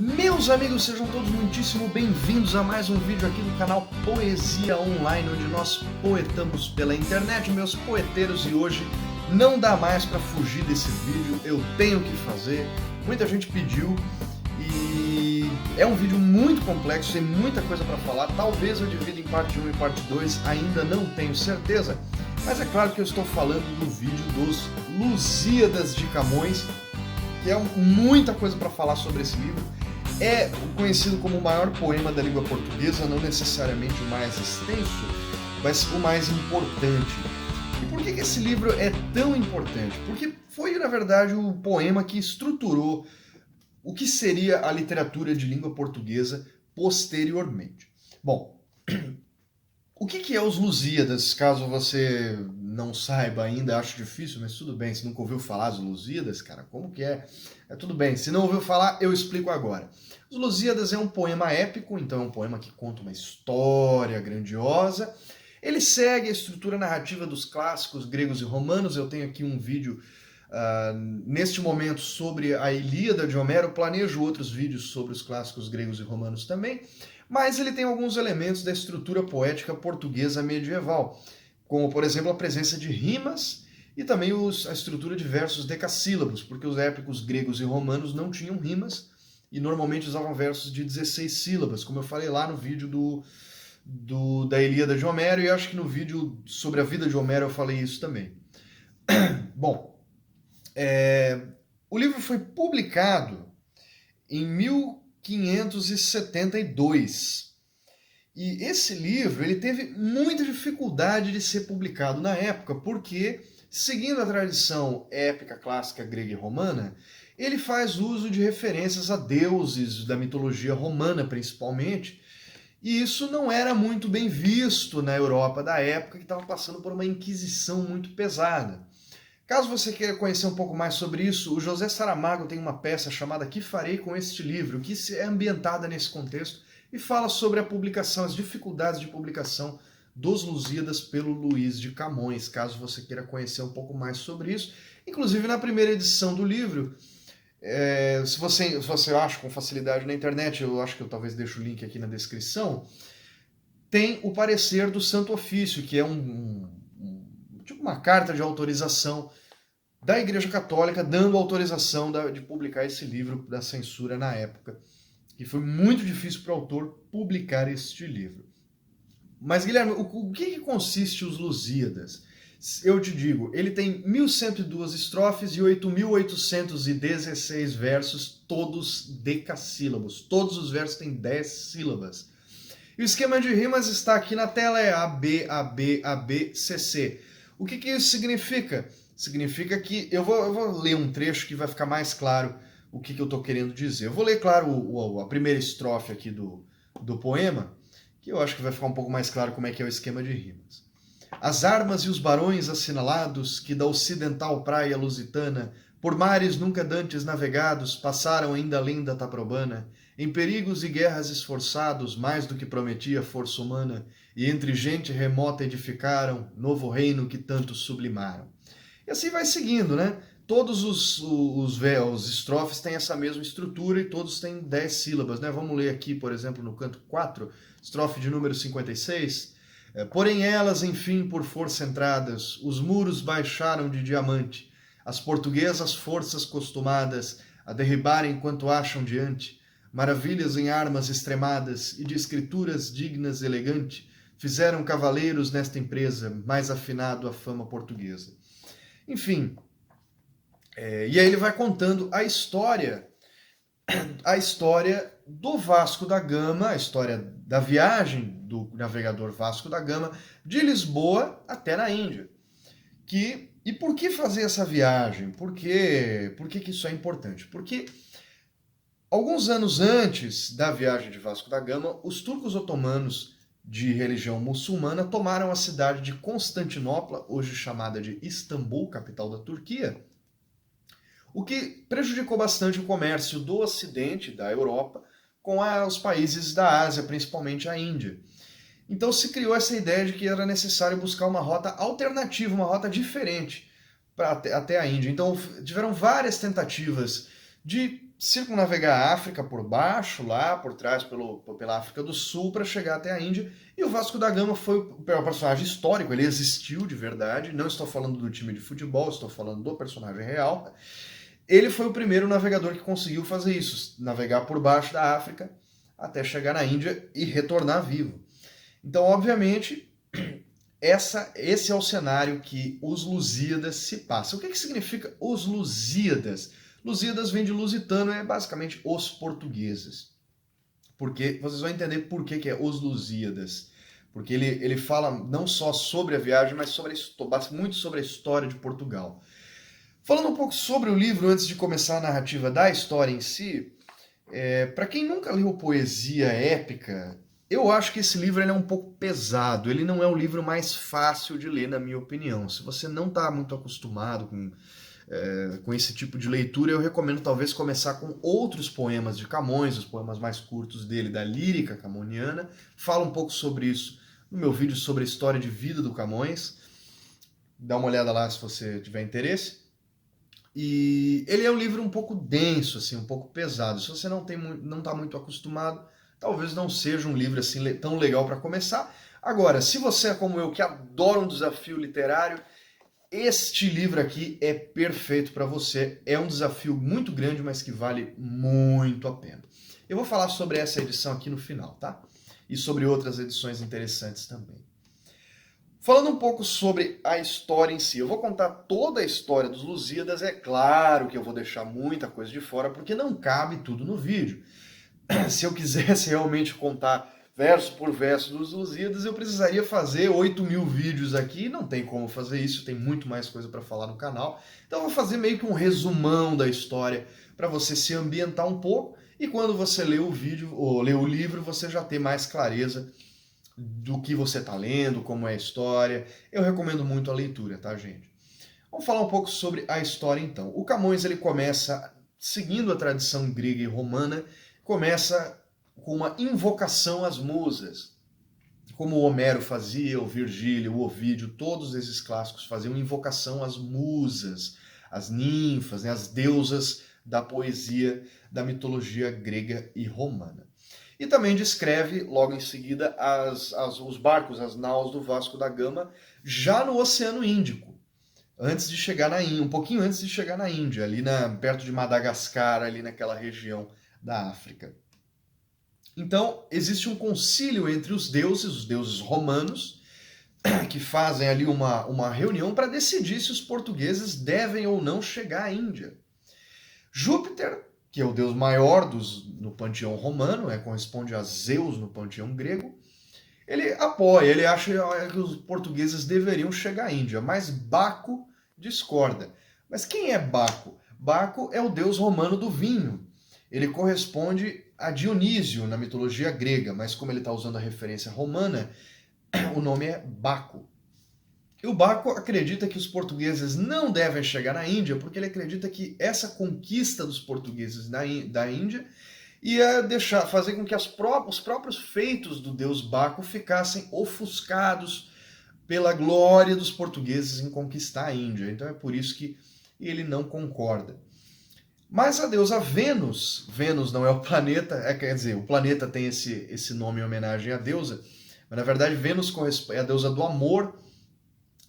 Meus amigos, sejam todos muitíssimo bem-vindos a mais um vídeo aqui no canal Poesia Online, onde nós poetamos pela internet, meus poeteiros, e hoje não dá mais para fugir desse vídeo, eu tenho que fazer, muita gente pediu e é um vídeo muito complexo, tem muita coisa para falar, talvez eu divida em parte 1 e parte 2, ainda não tenho certeza, mas é claro que eu estou falando do vídeo dos Lusíadas de Camões, que é muita coisa para falar sobre esse livro. É conhecido como o maior poema da língua portuguesa, não necessariamente o mais extenso, mas o mais importante. E por que esse livro é tão importante? Porque foi, na verdade, o poema que estruturou o que seria a literatura de língua portuguesa posteriormente. Bom, o que é os Lusíadas? Caso você não saiba ainda, acho difícil, mas tudo bem, se nunca ouviu falar dos Lusíadas, cara, como que é? Tudo bem, se não ouviu falar, eu explico agora. Os Lusíadas é um poema épico, então é um poema que conta uma história grandiosa. Ele segue a estrutura narrativa dos clássicos gregos e romanos. Eu tenho aqui um vídeo neste momento sobre a Ilíada de Homero, planejo outros vídeos sobre os clássicos gregos e romanos também, mas ele tem alguns elementos da estrutura poética portuguesa medieval, como, por exemplo, a presença de rimas e também a estrutura de versos decassílabos, porque os épicos gregos e romanos não tinham rimas e normalmente usavam versos de 16 sílabas, como eu falei lá no vídeo da Ilíada de Homero, e acho que no vídeo sobre a vida de Homero eu falei isso também. Bom, o livro foi publicado em 1572. E esse livro ele teve muita dificuldade de ser publicado na época, porque, seguindo a tradição épica clássica grega e romana, ele faz uso de referências a deuses da mitologia romana, principalmente, e isso não era muito bem visto na Europa da época, que estava passando por uma inquisição muito pesada. Caso você queira conhecer um pouco mais sobre isso, o José Saramago tem uma peça chamada Que Farei com Este Livro, que é ambientada nesse contexto e fala sobre a publicação, as dificuldades de publicação dos Lusíadas pelo Luís de Camões, caso você queira conhecer um pouco mais sobre isso. Inclusive, na primeira edição do livro, se você acha com facilidade na internet, eu acho que eu talvez deixe o link aqui na descrição, tem o parecer do Santo Ofício, que é tipo uma carta de autorização da Igreja Católica, dando autorização de publicar esse livro da censura na época, que foi muito difícil para o autor publicar este livro. Mas, Guilherme, o que consiste os Lusíadas? Eu te digo, ele tem 1.102 estrofes e 8.816 versos, todos decassílabos. Todos os versos têm 10 sílabas. E o esquema de rimas está aqui na tela, é AB, AB, AB, CC. O que isso significa? Significa que eu vou ler um trecho que vai ficar mais claro o que eu estou querendo dizer. Eu vou ler, claro, a primeira estrofe aqui do poema, que eu acho que vai ficar um pouco mais claro como é que é o esquema de rimas. As armas e os barões assinalados, que da ocidental praia lusitana, por mares nunca dantes navegados, passaram ainda além da Taprobana, em perigos e guerras esforçados, mais do que prometia força humana, e entre gente remota edificaram novo reino que tanto sublimaram. E assim vai seguindo, né? Todos os estrofes têm essa mesma estrutura e todos têm 10 sílabas, né? Vamos ler aqui, por exemplo, no canto 4, estrofe de número 56. Porém elas, enfim, por força entradas, os muros baixaram de diamante, as portuguesas forças costumadas a derribarem quanto acham diante, maravilhas em armas extremadas e de escrituras dignas elegante, fizeram cavaleiros nesta empresa, mais afinado a fama portuguesa. Enfim, e aí ele vai contando a história do Vasco da Gama, a história da viagem do navegador Vasco da Gama de Lisboa até na Índia. E por que fazer essa viagem? Por que isso é importante? Porque alguns anos antes da viagem de Vasco da Gama, os turcos otomanos de religião muçulmana tomaram a cidade de Constantinopla, hoje chamada de Istambul, capital da Turquia, o que prejudicou bastante o comércio do Ocidente, da Europa, com os países da Ásia, principalmente a Índia. Então se criou essa ideia de que era necessário buscar uma rota alternativa, uma rota diferente até a Índia. Então tiveram várias tentativas de circunnavegar a África por baixo, lá por trás, pela África do Sul, para chegar até a Índia. E o Vasco da Gama foi um personagem histórico, ele existiu de verdade. Não estou falando do time de futebol, estou falando do personagem real. Ele foi o primeiro navegador que conseguiu fazer isso, navegar por baixo da África até chegar na Índia e retornar vivo. Então, obviamente, esse é o cenário que os Lusíadas se passam. O que significa os Lusíadas? Lusíadas vem de lusitano, é basicamente os portugueses. Porque vocês vão entender por que é os Lusíadas. Porque ele fala não só sobre a viagem, mas muito sobre a história de Portugal. Falando um pouco sobre o livro, antes de começar a narrativa da história em si, para quem nunca leu poesia épica, eu acho que esse livro ele é um pouco pesado. Ele não é o livro mais fácil de ler, na minha opinião. Se você não está muito acostumado com esse tipo de leitura, eu recomendo talvez começar com outros poemas de Camões, os poemas mais curtos dele, da lírica camoniana. Falo um pouco sobre isso no meu vídeo sobre a história de vida do Camões. Dá uma olhada lá se você tiver interesse. E ele é um livro um pouco denso, assim, um pouco pesado. Se você não está muito acostumado, talvez não seja um livro assim tão legal para começar. Agora, se você é como eu, que adora um desafio literário, este livro aqui é perfeito para você. É um desafio muito grande, mas que vale muito a pena. Eu vou falar sobre essa edição aqui no final, tá? E sobre outras edições interessantes também. Falando um pouco sobre a história em si, eu vou contar toda a história dos Lusíadas. É claro que eu vou deixar muita coisa de fora, porque não cabe tudo no vídeo. Se eu quisesse realmente contar verso por verso dos Lusíadas, eu precisaria fazer 8.000 vídeos aqui. Não tem como fazer isso, tem muito mais coisa para falar no canal. Então eu vou fazer meio que um resumão da história para você se ambientar um pouco. E quando você lê o vídeo ou lê o livro, você já ter mais clareza do que você está lendo, como é a história. Eu recomendo muito a leitura, tá, gente? Vamos falar um pouco sobre a história, então. O Camões, ele começa, seguindo a tradição grega e romana, começa com uma invocação às musas. Como o Homero fazia, o Virgílio, o Ovídio, todos esses clássicos faziam invocação às musas, às ninfas, né, às deusas da poesia, da mitologia grega e romana. E também descreve, logo em seguida, os barcos, as naus do Vasco da Gama, já no Oceano Índico, antes de chegar na Índia, um pouquinho antes de chegar na Índia, ali perto de Madagascar, ali naquela região da África. Então, existe um concílio entre os deuses romanos, que fazem ali uma reunião para decidir se os portugueses devem ou não chegar à Índia. Júpiter, que é o deus maior no panteão romano, corresponde a Zeus no panteão grego, ele apoia, ele acha que os portugueses deveriam chegar à Índia, mas Baco discorda. Mas quem é Baco? Baco é o deus romano do vinho. Ele corresponde a Dionísio na mitologia grega, mas como ele está usando a referência romana, o nome é Baco. E o Baco acredita que os portugueses não devem chegar na Índia, porque ele acredita que essa conquista dos portugueses da Índia ia fazer com que os próprios feitos do deus Baco ficassem ofuscados pela glória dos portugueses em conquistar a Índia. Então é por isso que ele não concorda. Mas a deusa Vênus não é o planeta, quer dizer, o planeta tem esse nome em homenagem à deusa, mas na verdade Vênus é a deusa do amor,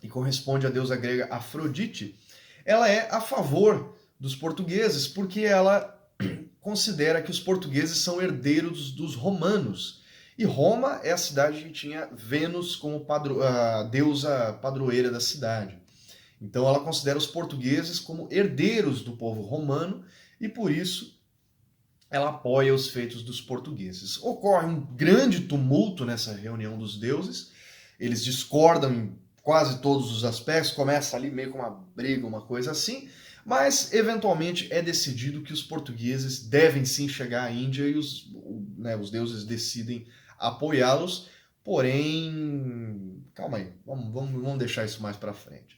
e corresponde à deusa grega Afrodite. Ela é a favor dos portugueses, porque ela considera que os portugueses são herdeiros dos romanos. E Roma é a cidade que tinha Vênus como a deusa padroeira da cidade. Então ela considera os portugueses como herdeiros do povo romano, e por isso ela apoia os feitos dos portugueses. Ocorre um grande tumulto nessa reunião dos deuses, eles discordam em quase todos os aspectos, começa ali meio com uma briga, uma coisa assim, mas eventualmente é decidido que os portugueses devem sim chegar à Índia e os deuses decidem apoiá-los, porém, calma aí, vamos deixar isso mais para frente.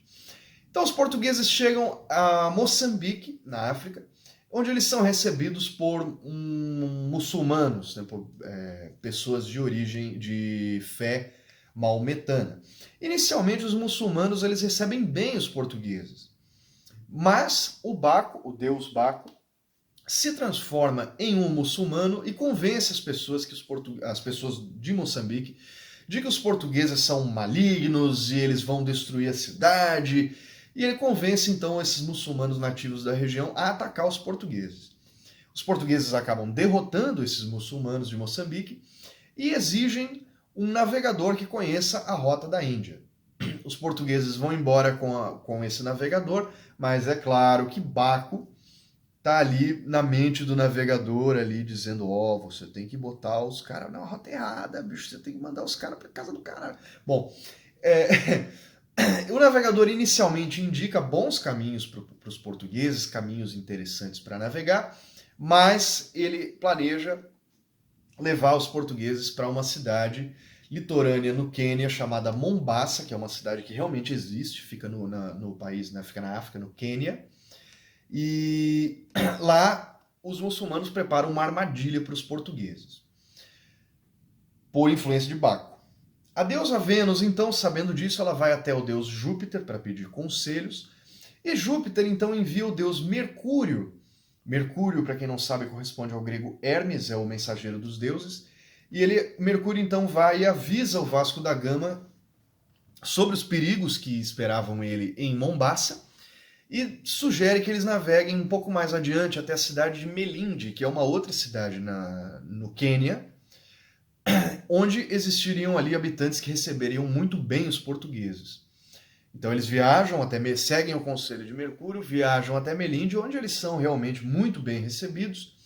Então os portugueses chegam a Moçambique, na África, onde eles são recebidos por muçulmanos, né, por pessoas de origem de fé maometana. Inicialmente, os muçulmanos eles recebem bem os portugueses, mas o Baco, o deus Baco, se transforma em um muçulmano e convence as pessoas, as pessoas de Moçambique de que os portugueses são malignos e eles vão destruir a cidade. E ele convence então esses muçulmanos nativos da região a atacar os portugueses. Os portugueses acabam derrotando esses muçulmanos de Moçambique e exigem um navegador que conheça a rota da Índia. Os portugueses vão embora com esse navegador, mas é claro que Baco tá ali na mente do navegador ali dizendo, você tem que botar os caras na rota errada, bicho, você tem que mandar os caras para casa do caralho. Bom, o navegador inicialmente indica bons caminhos para os portugueses, caminhos interessantes para navegar, mas ele planeja levar os portugueses para uma cidade litorânea no Quênia chamada Mombasa, que é uma cidade que realmente existe, fica no país, fica na África, no Quênia. E lá os muçulmanos preparam uma armadilha para os portugueses, por influência de Baco. A deusa Vênus, então, sabendo disso, ela vai até o deus Júpiter para pedir conselhos, e Júpiter então envia o deus Mercúrio. Mercúrio, para quem não sabe, corresponde ao grego Hermes, é o mensageiro dos deuses, e Mercúrio então vai e avisa o Vasco da Gama sobre os perigos que esperavam ele em Mombasa, e sugere que eles naveguem um pouco mais adiante até a cidade de Melinde, que é uma outra cidade no Quênia, onde existiriam ali habitantes que receberiam muito bem os portugueses. Então eles seguem o conselho de Mercúrio, viajam até Melinde, onde eles são realmente muito bem recebidos,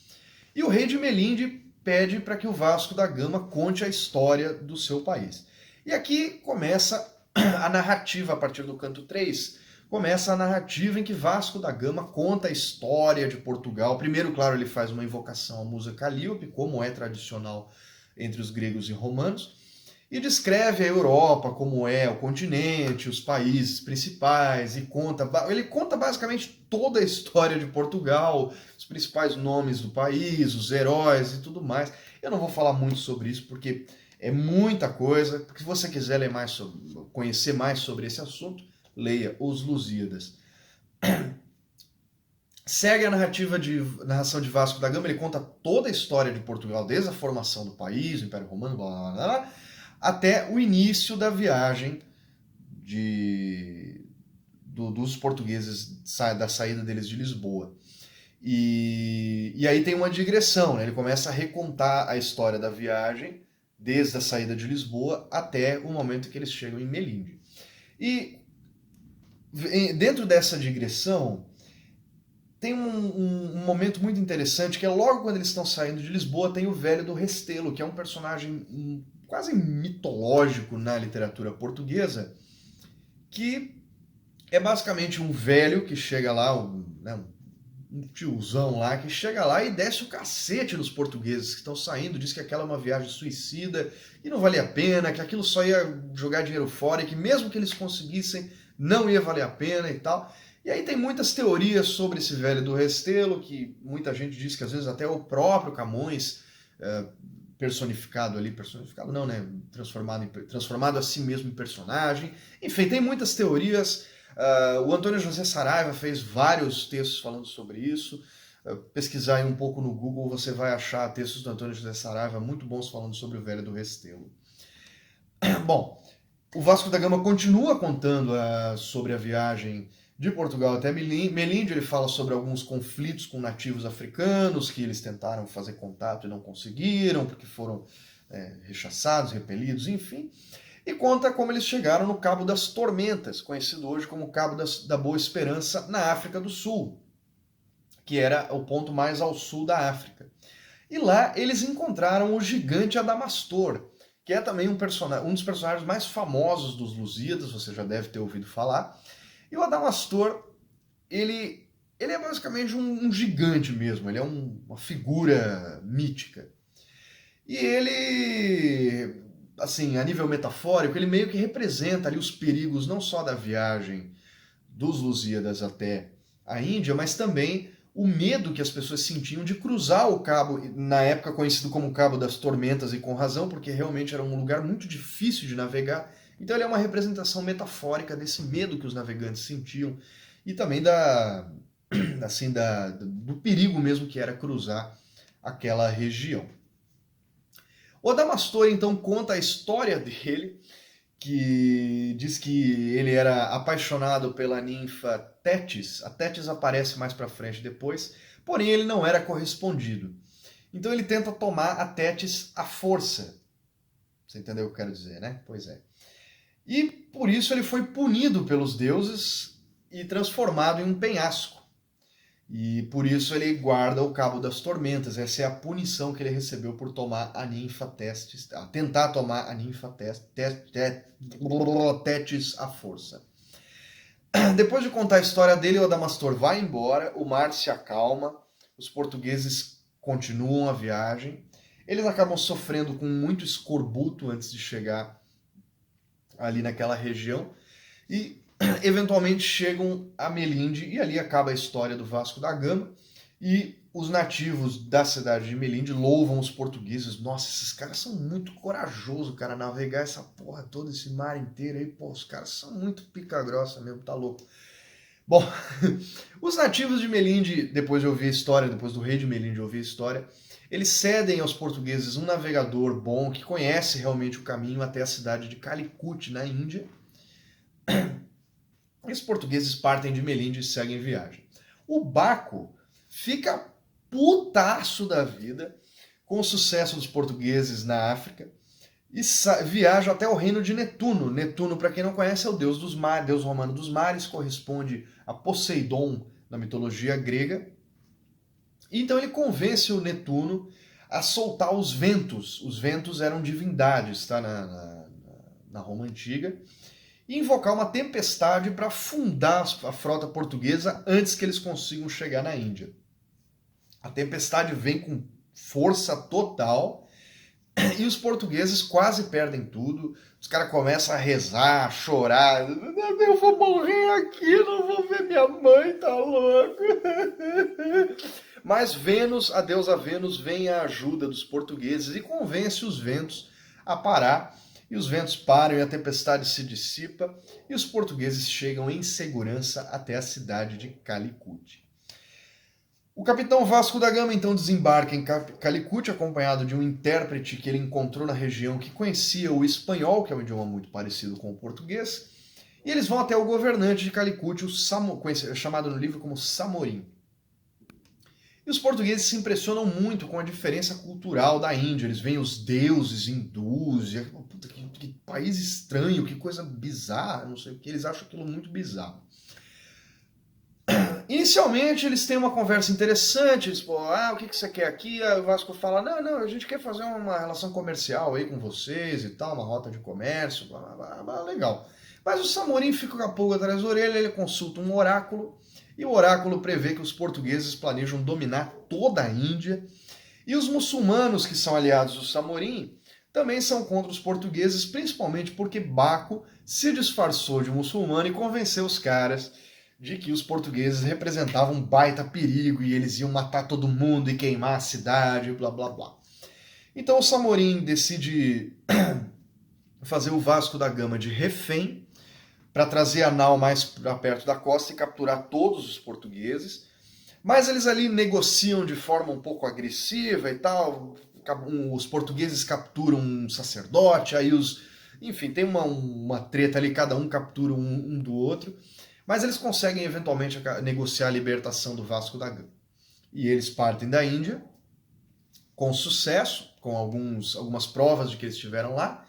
e o rei de Melinde pede para que o Vasco da Gama conte a história do seu país. E aqui começa a narrativa, a partir do canto 3, começa a narrativa em que Vasco da Gama conta a história de Portugal. Primeiro, claro, ele faz uma invocação à musa Calíope, como é tradicional entre os gregos e romanos, e descreve a Europa, como é o continente, os países principais, e ele conta basicamente toda a história de Portugal, os principais nomes do país, os heróis e tudo mais. Eu não vou falar muito sobre isso, porque é muita coisa. Se você quiser conhecer mais sobre esse assunto, leia Os Lusíadas. Segue a narração de Vasco da Gama, ele conta toda a história de Portugal, desde a formação do país, o Império Romano, blá, blá, blá, até o início da viagem dos portugueses, da saída deles de Lisboa. E aí tem uma digressão, né? Ele começa a recontar a história da viagem, desde a saída de Lisboa até o momento que eles chegam em Melinde. E dentro dessa digressão, tem um momento muito interessante, que é logo quando eles estão saindo de Lisboa, tem o Velho do Restelo, que é um personagem quase mitológico na literatura portuguesa, que é basicamente um velho que chega lá, um tiozão lá, que chega lá e desce o cacete nos portugueses que estão saindo, diz que aquela é uma viagem suicida e não valia a pena, que aquilo só ia jogar dinheiro fora e que mesmo que eles conseguissem, não ia valer a pena e tal. E aí tem muitas teorias sobre esse Velho do Restelo, que muita gente diz que às vezes até o próprio Camões, personificado não, né? Transformado a si mesmo em personagem. Enfim, tem muitas teorias. O Antônio José Saraiva fez vários textos falando sobre isso. Pesquisar aí um pouco no Google, você vai achar textos do Antônio José Saraiva muito bons falando sobre o Velho do Restelo. Bom, o Vasco da Gama continua contando sobre a viagem de Portugal até Melinde. Ele fala sobre alguns conflitos com nativos africanos, que eles tentaram fazer contato e não conseguiram, porque foram rechaçados, repelidos, enfim. E conta como eles chegaram no Cabo das Tormentas, conhecido hoje como Cabo da Boa Esperança, na África do Sul, que era o ponto mais ao sul da África. E lá eles encontraram o gigante Adamastor, que é também um dos personagens mais famosos dos Lusíadas, você já deve ter ouvido falar. E o Adamastor, ele é basicamente um gigante mesmo, ele é uma figura mítica. E ele, assim, a nível metafórico, ele meio que representa ali os perigos não só da viagem dos Lusíadas até a Índia, mas também o medo que as pessoas sentiam de cruzar o cabo, na época conhecido como Cabo das Tormentas, e com razão, porque realmente era um lugar muito difícil de navegar. Então ele é uma representação metafórica desse medo que os navegantes sentiam e também assim, do perigo mesmo que era cruzar aquela região. O Adamastor, então, conta a história dele, que diz que ele era apaixonado pela ninfa Tétis. A Tétis aparece mais para frente depois, porém ele não era correspondido. Então ele tenta tomar a Tétis à força. Você entendeu o que eu quero dizer, né? Pois é. E por isso ele foi punido pelos deuses e transformado em um penhasco. E por isso ele guarda o Cabo das Tormentas. Essa é a punição que ele recebeu por tomar a ninfa Tétis, tentar tomar a ninfa Tétis à força. Depois de contar a história dele, o Adamastor vai embora, o mar se acalma, os portugueses continuam a viagem. Eles acabam sofrendo com muito escorbuto antes de chegar ali naquela região e eventualmente chegam a Melinde e ali acaba a história do Vasco da Gama e os nativos da cidade de Melinde louvam os portugueses. Nossa, esses caras são muito corajosos, cara, navegar essa porra toda, esse mar inteiro aí, pô, os caras são muito pica grossa mesmo, tá louco. Bom, os nativos de Melinde, depois de ouvir a história, depois do rei de Melinde ouvir a história, eles cedem aos portugueses um navegador bom que conhece realmente o caminho até a cidade de Calicut, na Índia. E os portugueses partem de Melinde e seguem viagem. O Baco fica putaço da vida com o sucesso dos portugueses na África e viaja até o reino de Netuno. Netuno, para quem não conhece, é o deus dos mares, deus romano dos mares, corresponde a Poseidon na mitologia grega. Então ele convence o Netuno a soltar os ventos. Os ventos eram divindades, tá? Na Roma Antiga. E invocar uma tempestade para afundar a frota portuguesa antes que eles consigam chegar na Índia. A tempestade vem com força total e os portugueses quase perdem tudo. Os caras começam a rezar, a chorar. Eu vou morrer aqui, não vou ver minha mãe, tá louco? Mas Vênus, a deusa Vênus, vem à ajuda dos portugueses e convence os ventos a parar. E os ventos param e a tempestade se dissipa e os portugueses chegam em segurança até a cidade de Calicut. O capitão Vasco da Gama então desembarca em Calicut, acompanhado de um intérprete que ele encontrou na região que conhecia o espanhol, que é um idioma muito parecido com o português, e eles vão até o governante de Calicut, chamado no livro como Samorim. E os portugueses se impressionam muito com a diferença cultural da Índia. Eles veem os deuses hindus, e, puta, que país estranho, que coisa bizarra, não sei o que, eles acham aquilo muito bizarro. Inicialmente eles têm uma conversa interessante, eles falam, o que você quer aqui? Aí o Vasco fala, não, a gente quer fazer uma relação comercial aí com vocês e tal, uma rota de comércio, blá, blá, blá, legal. Mas o Samorim fica com a pulga atrás da orelha, ele consulta um oráculo, e o oráculo prevê que os portugueses planejam dominar toda a Índia, e os muçulmanos que são aliados do Samorim também são contra os portugueses, principalmente porque Baco se disfarçou de muçulmano e convenceu os caras de que os portugueses representavam um baita perigo e eles iam matar todo mundo e queimar a cidade, blá blá blá. Então o Samorim decide fazer o Vasco da Gama de refém para trazer a nau mais para perto da costa e capturar todos os portugueses. Mas eles ali negociam de forma um pouco agressiva e tal. Os portugueses capturam um sacerdote, aí enfim, tem uma treta ali, cada um captura um do outro. Mas eles conseguem eventualmente negociar a libertação do Vasco da Gama. E eles partem da Índia com sucesso, com algumas provas de que eles estiveram lá,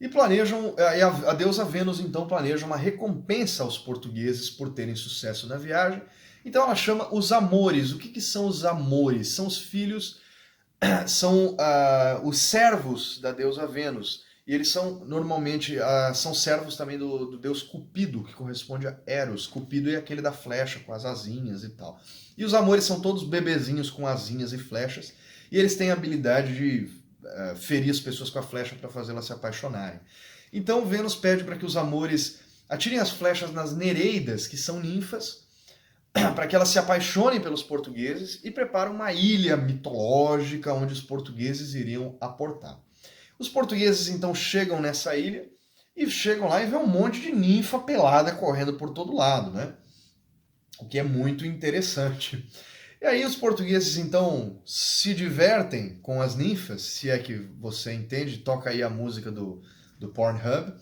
e planejam, a deusa Vênus então planeja uma recompensa aos portugueses por terem sucesso na viagem. Então ela chama os amores. O que são os amores? São os filhos, são os servos da deusa Vênus. E eles são, normalmente, são servos também do deus Cupido, que corresponde a Eros. Cupido é aquele da flecha, com as asinhas e tal. E os amores são todos bebezinhos com asinhas e flechas, e eles têm a habilidade de ferir as pessoas com a flecha para fazê-las se apaixonarem. Então Vênus pede para que os amores atirem as flechas nas Nereidas, que são ninfas, para que elas se apaixonem pelos portugueses e preparam uma ilha mitológica onde os portugueses iriam aportar. Os portugueses então chegam nessa ilha e chegam lá e vê um monte de ninfa pelada correndo por todo lado, né? o que é muito interessante. E aí os portugueses então se divertem com as ninfas, se é que você entende, toca aí a música do Pornhub.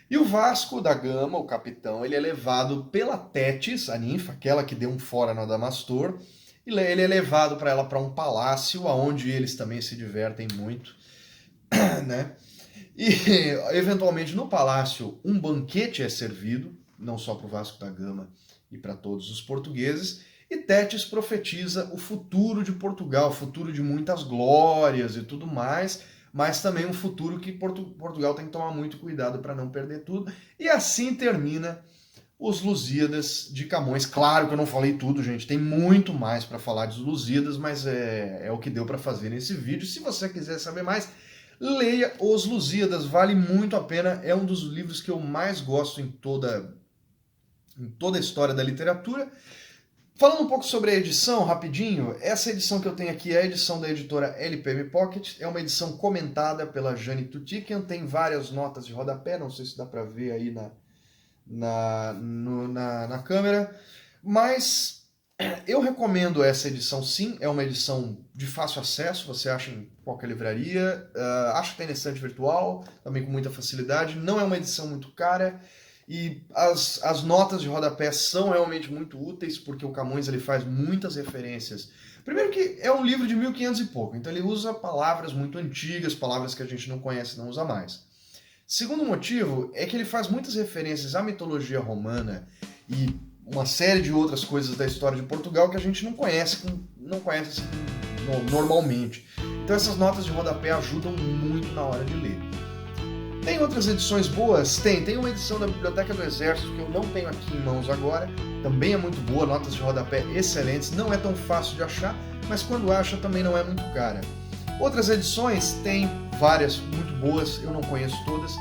E o Vasco da Gama, o capitão, ele é levado pela Tétis, a ninfa, aquela que deu um fora no Adamastor, e ele é levado para ela para um palácio, onde eles também se divertem muito, né? E eventualmente no palácio um banquete é servido, não só para o Vasco da Gama e para todos os portugueses, e Tétis profetiza o futuro de Portugal, o futuro de muitas glórias e tudo mais, mas também um futuro que Portugal tem que tomar muito cuidado para não perder tudo. E assim termina os Lusíadas de Camões. Claro que eu não falei tudo, gente, tem muito mais para falar dos Lusíadas, mas é o que deu para fazer nesse vídeo. Se você quiser saber mais, leia Os Lusíadas, vale muito a pena, é um dos livros que eu mais gosto em toda a história da literatura. Falando um pouco sobre a edição, rapidinho, essa edição que eu tenho aqui é a edição da editora LPM Pocket, é uma edição comentada pela Jane Tutikian, tem várias notas de rodapé, não sei se dá para ver aí na câmera, mas eu recomendo essa edição sim, é uma edição de fácil acesso, você acha em qualquer livraria, acho que tem na estante virtual, também com muita facilidade, não é uma edição muito cara, e as notas de rodapé são realmente muito úteis, porque o Camões ele faz muitas referências. Primeiro que é um livro de 1500 e pouco, então ele usa palavras muito antigas, palavras que a gente não conhece e não usa mais. Segundo motivo é que ele faz muitas referências à mitologia romana e uma série de outras coisas da história de Portugal que a gente não conhece assim, normalmente. Então essas notas de rodapé ajudam muito na hora de ler. Tem outras edições boas? Tem uma edição da Biblioteca do Exército que eu não tenho aqui em mãos agora, também é muito boa, notas de rodapé excelentes, não é tão fácil de achar, mas quando acha também não é muito cara. Outras edições tem várias muito boas, eu não conheço todas.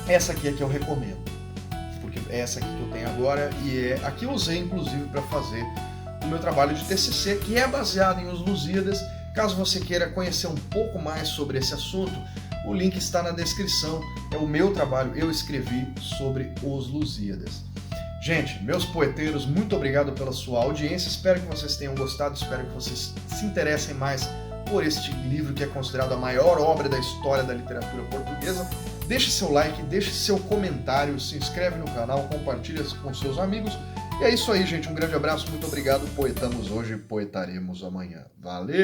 Essa aqui é que eu recomendo, porque é essa aqui que eu tenho agora e é a que eu usei inclusive para fazer o meu trabalho de TCC, que é baseado em Os Lusíadas. Caso você queira conhecer um pouco mais sobre esse assunto, o link está na descrição, é o meu trabalho, eu escrevi sobre Os Lusíadas. Gente, meus poeteiros, muito obrigado pela sua audiência, espero que vocês tenham gostado, espero que vocês se interessem mais por este livro que é considerado a maior obra da história da literatura portuguesa. Deixe seu like, deixe seu comentário, se inscreve no canal, compartilha com seus amigos. E é isso aí, gente, um grande abraço, muito obrigado, poetamos hoje, poetaremos amanhã. Valeu!